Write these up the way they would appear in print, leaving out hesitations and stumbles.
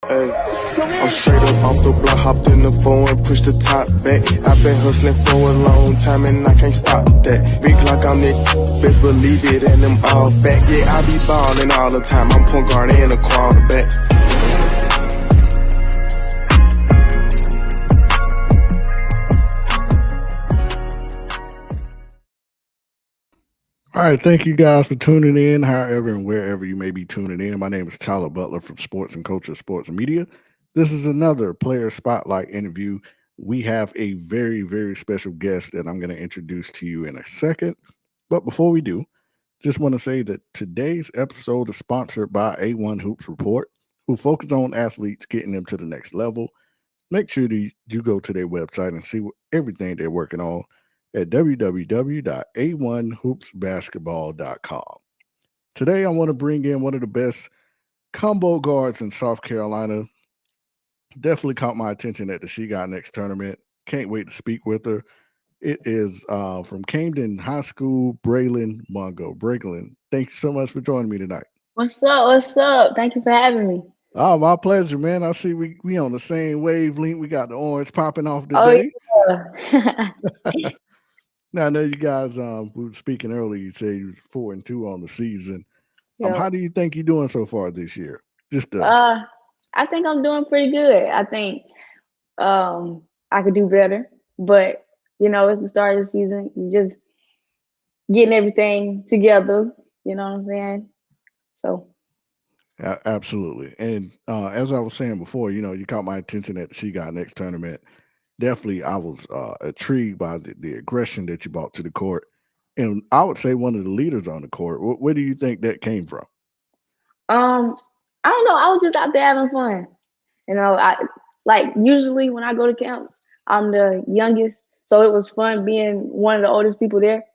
Hey, I'm straight up off the block, hopped in the phone and pushed the top back. I've been hustling for a long time and I can't stop that. Big like I'm that, best believe it, and them all back. Yeah, I be ballin' all the time. I'm point guard and a quarterback. All right, thank you guys for tuning in, however and wherever you may be tuning in. My name is Tyler Butler from Sports and Culture, Sports and Media. This is another player spotlight interview. We have a very, very special guest that I'm going to introduce to you in a second. But before we do, just want to say that today's episode is sponsored by A1 Hoops Report, who focus on athletes getting them to the next level. Make sure that you go to their website and see everything they're working on at www.a1hoopsbasketball.com. Today, I want to bring in one of the best combo guards in South Carolina. Definitely caught my attention at the She Got Next tournament. Can't wait to speak with her. It is from Camden High School, Braylin Mungo. Braylin, thank you so much for joining me tonight. What's up? What's up? Thank you for having me. Oh, my pleasure, man. I see we on the same wavelength. We got the orange popping off Oh today. yeah. Now I know you guys we were speaking earlier, you say you 4-2 on the season. Yep. How do you think you're doing so far this year? Just Uh, I think I'm doing pretty good. I think I could do better, but it's the start of the season. You just getting everything together. You know what I'm saying? So absolutely. And as I was saying before, you caught my attention at the She Got Next tournament. Definitely, I was intrigued by the aggression that you brought to the court. And I would say one of the leaders on the court. Where do you think that came from? um, I don't know. I was just out there having fun. I like usually when I go to camps, I'm the youngest, so it was fun being one of the oldest people there.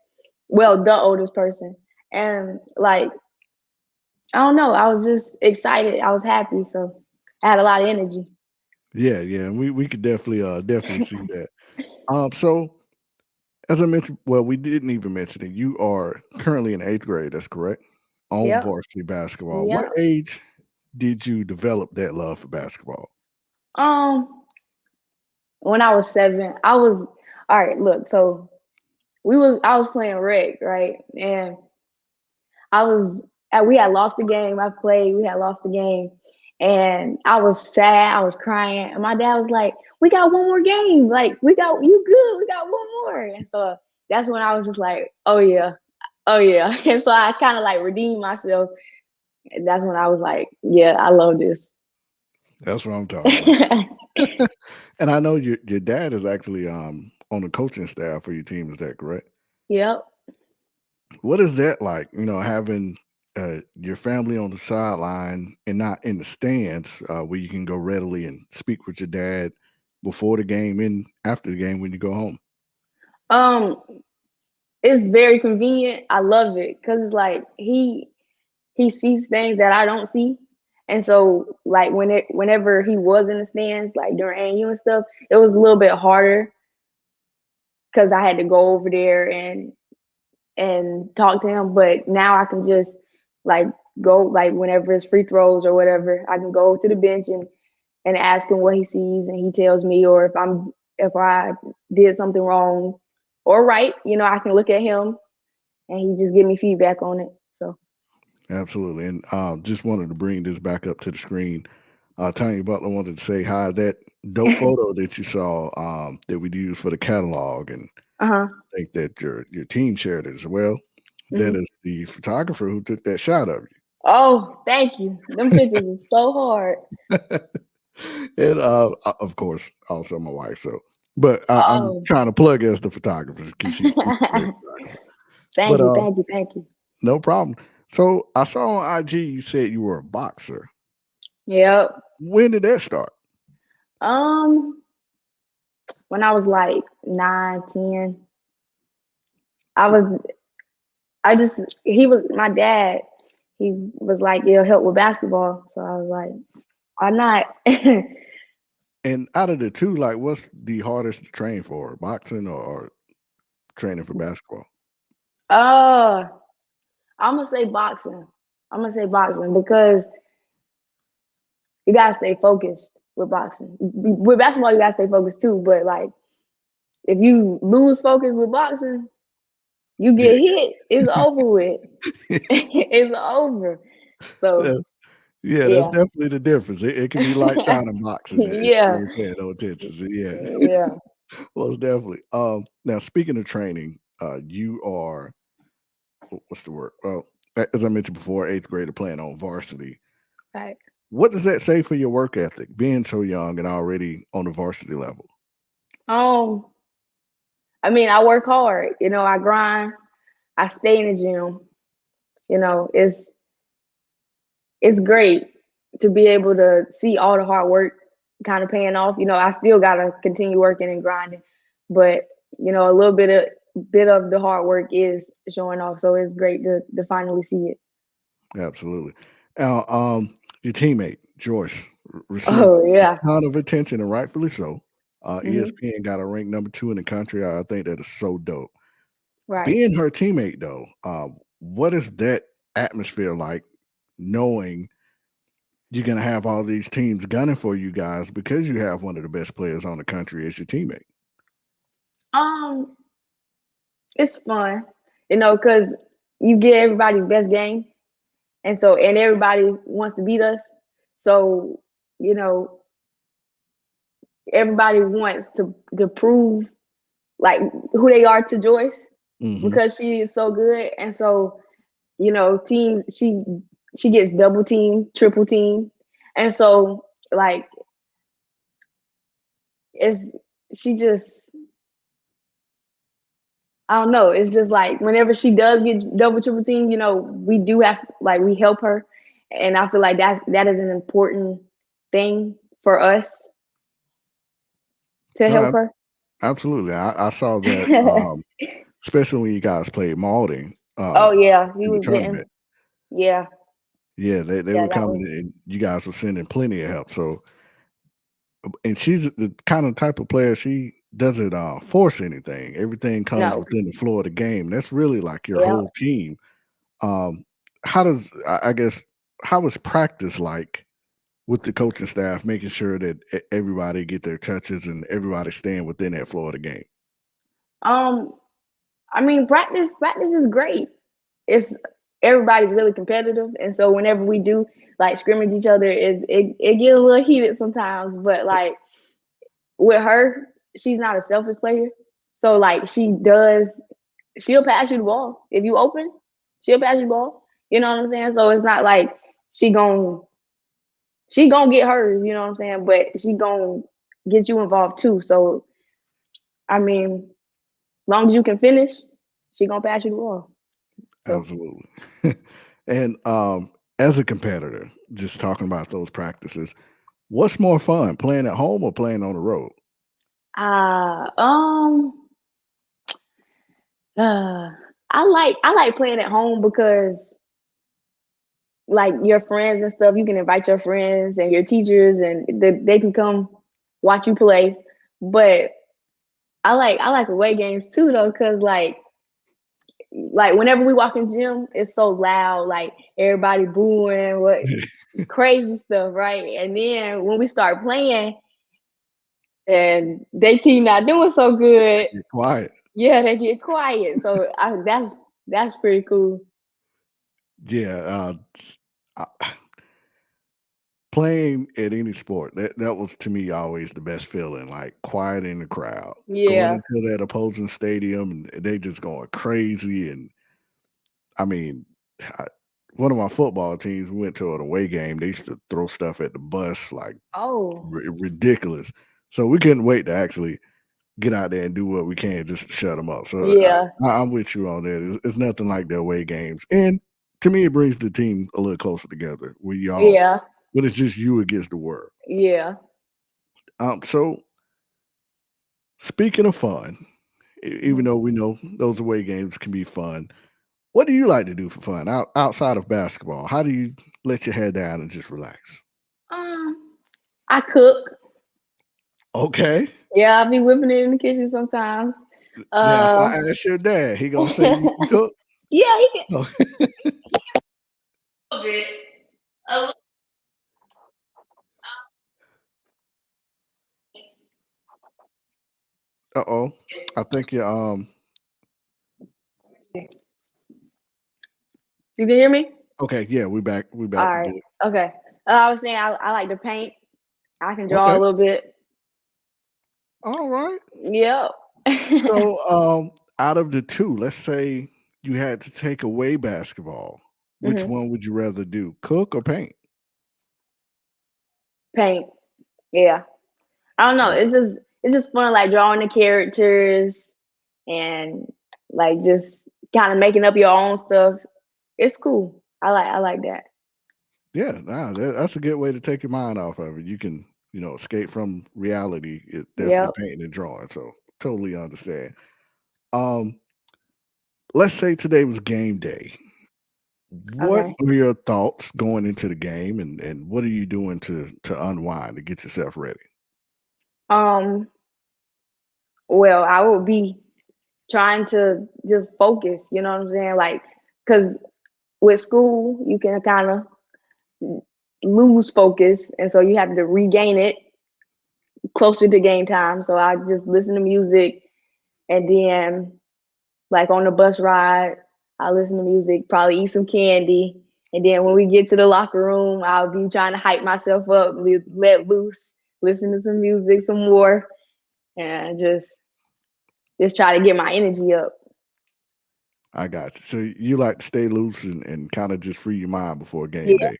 Well, the oldest person, and like I don't know, I was just excited. I was happy, so I had a lot of energy. Yeah, yeah, and we could definitely see that. So as I mentioned, well, we didn't even mention it. You are currently in eighth grade. That's correct. On Yep, varsity basketball. What yep. age did you develop that love for basketball? Um, when I was 7, I was all right. Look, so I was playing rec, right, and I was we had lost the game. I played. We had lost the game, and I was sad. I was crying, and my dad was like, "We got one more game. Like we got you good. We got one more." And so that's when I was just like, "Oh yeah, oh yeah." And so I kind of like redeemed myself. And that's when I was like, "Yeah, I love this." That's what I'm talking about. And I know your dad is actually on the coaching staff for your team. Is that correct? Yep. What is that like? Having your family on the sideline and not in the stands, where you can go readily and speak with your dad before the game and after the game when you go home. Um, it's very convenient. I love it because it's like he sees things that I don't see. And so like whenever he was in the stands, like during ANU and stuff, it was a little bit harder because I had to go over there and talk to him. But now I can just like go like whenever it's free throws or whatever, I can go to the bench and ask him what he sees and he tells me, or if I did something wrong or right, I can look at him and he just give me feedback on it. So Absolutely. And just wanted to bring this back up to the screen. Tanya Butler wanted to say hi. That dope photo that you saw that we used for the catalog, and uh-huh. I think that your team shared it as well. That Mm-hmm. is the photographer who took that shot of Oh, thank you. Them pictures are so hard. you. And of course, also my wife. So, but I'm Oh. trying to plug as the photographer because she's a great photographer. But Thank you, thank you, thank you. no problem. So I saw on IG you said you were a boxer. Yep. When did that start? Um, when I was like 9, 10, I was I just he was my dad, he was like, "It'll help with basketball." So I was like, "Why not?" And out of the two, like, what's the hardest to train for, boxing or training for basketball? uh, I'm gonna say boxing. I'm gonna say boxing because you gotta stay focused with boxing. With basketball, you gotta stay focused too. But like, if you lose focus with boxing, you Yeah. get hit. It's over with. It's over. Yeah, So yeah, that's yeah, definitely the difference. It can be lights out in boxing if yeah, you ain't paying no attention. So yeah, yeah. most definitely. Now speaking of training, you are what's the word? Well, as I mentioned before, eighth grader playing on varsity. Right. What does that say for your work ethic, being so young and already on the varsity level? Um, I mean, I work hard. I grind. I stay in the gym. It's great to be able to see all the hard work kind of paying off. I still gotta continue working and grinding, but a little bit of the hard work is showing off. So it's great to finally see it. Absolutely. Now, your teammate Joyce received Oh a yeah. ton of attention, and rightfully so. Hmm. ESPN got her ranked number 2 in the country. I think that is so dope. Right. Being her teammate, though, what is that atmosphere like, knowing you're gonna have all these teams gunning for you guys because you have one of the best players on the country as your teammate? Um, it's fun, because you get everybody's best game, and everybody wants to beat us. So you know, everybody wants to prove like who they are to Joyce Hmm. because she is so good. And so, teams she gets double team, triple team. And so like it's she just I don't know. It's just like whenever she does get double triple team, we do have like we help her. And I feel like that is an important thing for us to No, help her. absolutely. I saw that, especially when you guys played Malden Oh yeah, he in the was tournament. getting yeah, Yeah, they yeah, were that coming was and you guys were sending plenty of help. So, and she's the kind of type of player, she doesn't force anything. Everything comes no. within the flow of the game. That's really like your Yeah. whole team. Um, how does I guess how is practice like with the coaching staff, making sure that everybody get their touches and everybody staying within that flow of the game? Um, I mean, practice is great. It's everybody's really competitive, and so whenever we do like scrimmage each other, it gets a little heated sometimes. But like with her, she's not a selfish player, so like she'll pass you the ball if you open, she'll pass you the ball. You know what I'm saying? So it's not like she gon' she gonna get hers. You know what I'm saying? But she gonna get you involved too. So I mean, long as you can finish, she gonna pass you the ball. So Absolutely. And as a competitor, just talking about those practices, what's more fun, playing at home or playing on the road? uh um uh I like playing at home because like your friends and stuff, you can invite your friends and your teachers and they can come watch you play. But I like away games too though, cause like whenever we walk in the gym, it's so loud, like everybody booing, what crazy stuff, right? And then when we start playing and they team not doing so good, Get quiet. yeah, they get quiet. So that's pretty cool. Yeah. Uh, Playing at any sport, that was to me always the best feeling, like quiet in the crowd, going Yeah. into that opposing stadium and they just going crazy. And I mean, I, one of my football teams, we went to an away game. They used to throw stuff at the bus like Oh, ridiculous. So we couldn't wait to actually get out there and do what we can just to shut them up. So yeah. I'm with you on that. It's nothing like the away games, and to me, it brings the team a little closer together when y'all Yeah. when it's just you against the world. Yeah. So speaking of fun, even Mhm. though we know those away games can be fun, what do you like to do for fun outside of basketball? How do you let your head down and just relax? Um, I cook. Okay. Yeah, I be whipping it in the kitchen sometimes. Now, if I Uh, ask your dad, he gonna say you can yeah, cook. he can Oh, a little bit. A Uh-oh. I think you You can hear me? okay, yeah, we back. We All back. We right. good. Okay. I was saying I like to paint. I can draw a Okay. little bit. All right. Yep. So out of the two, let's say you had to take away basketball, which hmm one would you rather do? Cook or paint? Paint. Yeah. I don't know. Okay. It's just fun, like drawing the characters and like just kind of making up your own stuff. It's cool. I like that. Yeah, nah, that's a good way to take your mind off of it. You can, escape from reality. It definitely Yep. painting and drawing. So totally understand. Um, let's say today was game day. What Okay. are your thoughts going into the game, and what are you doing to unwind to get yourself ready? Um. Well, I will be trying to just focus. You know what I'm saying? Like, cause with school, you can kind of lose focus, and so you have to regain it closer to game time. So I just listen to music, and then like on the bus ride, I listen to music, probably eat some candy, and then when we get to the locker room, I'll be trying to hype myself up, let loose, listen to some music, some more, and just try to get my energy up. I got you. So you like to stay loose and kind of just free your mind before game Yeah. day.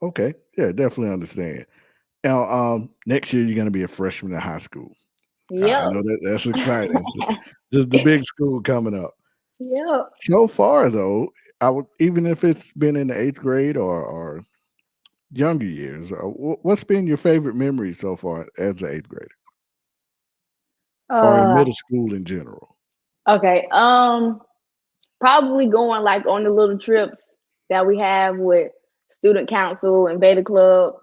Okay. Yeah, definitely understand. Now, next year you're going to be a freshman in high school. I Yep. know that's exciting. The big school coming up. Yep. So far, though, I would even if it's been in the eighth grade or younger years, what's been your favorite memory so far as an eighth grader or in Uh. middle school in general? Okay. Probably going like on the little trips that we have with student council and beta club.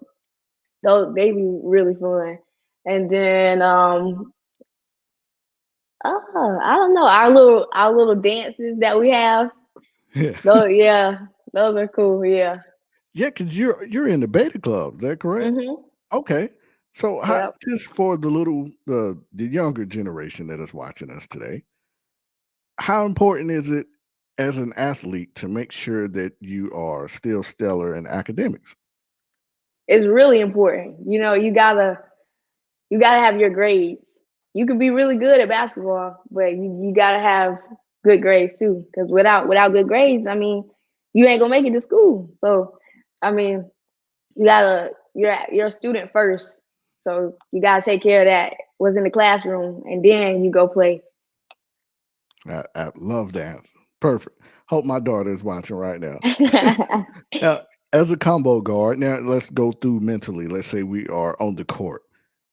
Those they be really fun. And then I don't know, our little dances that we have. Yeah, Those yeah, those are cool. Yeah. yeah, because you're in the beta club. Is that correct? Mhm. Okay. So, how, Yep. just for the younger generation that is watching us today, how important is it as an athlete to make sure that you are still stellar in academics? It's really important. You gotta have your grades. You can be really good at basketball, but you gotta have good grades too. Because without good grades, I mean, you ain't gonna make it to school. So, I mean, you're a student first. So you gotta take care of that. What's in the classroom, and then you go play. I love the answer. Perfect. Hope my daughter is watching right now. Now, as a combo guard, now let's go through mentally. Let's say we are on the court.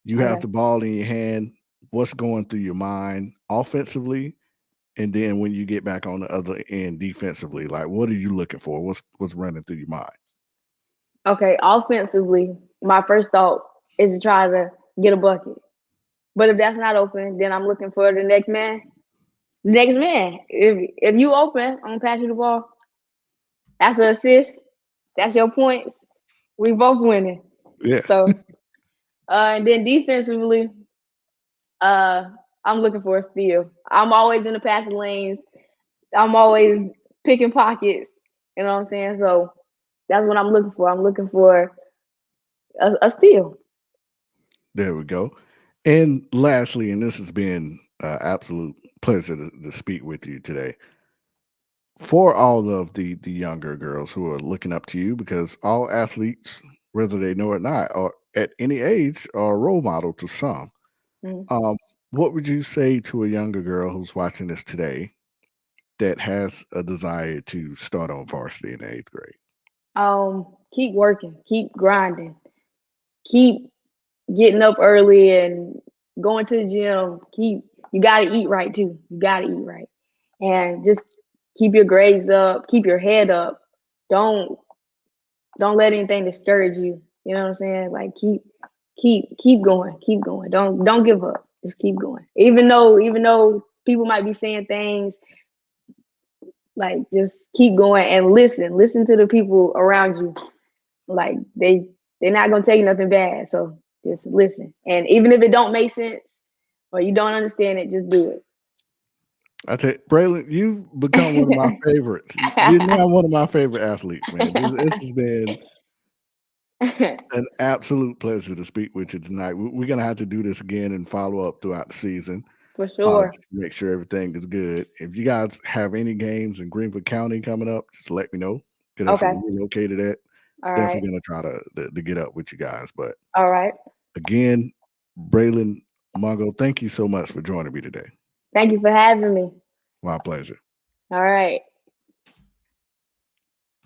You have Okay. the ball in your hand. What's going through your mind offensively? And then when you get back on the other end defensively, like what are you looking for? What's running through your mind? Okay. Offensively, my first thought is to try to get a bucket. But if that's not open, then I'm looking for the next man. The next man. If you open, I'm gonna pass you the ball. That's an assist. That's your points. We both winning. Yeah. So, and then defensively, uh, I'm looking for a steal. I'm always in the passing lanes. I'm always picking pockets. You know what I'm saying? So that's what I'm looking for. I'm looking for a steal. There we go. And lastly, and this has been absolute pleasure to speak with you today. For all of the younger girls who are looking up to you, because all athletes, whether they know it or not, or at any age, are a role model to some. Mhm. Um, what would you say to a younger girl who's watching this today that has a desire to start on varsity in the eighth grade? Keep working, keep grinding, keep getting up early and going to the gym. You gotta eat right too. You gotta eat right. And just keep your grades up, keep your head up. Don't don't let anything discourage you. You know what I'm saying? Like keep going, keep going. Don't give up. Just keep going. Even though people might be saying things, like just keep going and listen. Listen to the people around you. Like they're not gonna tell you nothing bad. So just listen. And even if it don't make sense, or you don't understand it, just do I tell you, Braylon, you've become one of my favorites. You're it. now one of my favorite athletes, man. This has been an absolute pleasure to speak with you tonight. We're gonna have to do this again and follow up throughout the season. For sure. Just to make sure everything is good. If you guys have any games in Greenville County coming up, just let me know because that's Okay. where we're located at. All right. Definitely gonna try to get up with you guys. But All right. again, Braylon Mungo, thank you so much for joining me today. Thank you for having me. My pleasure. All right.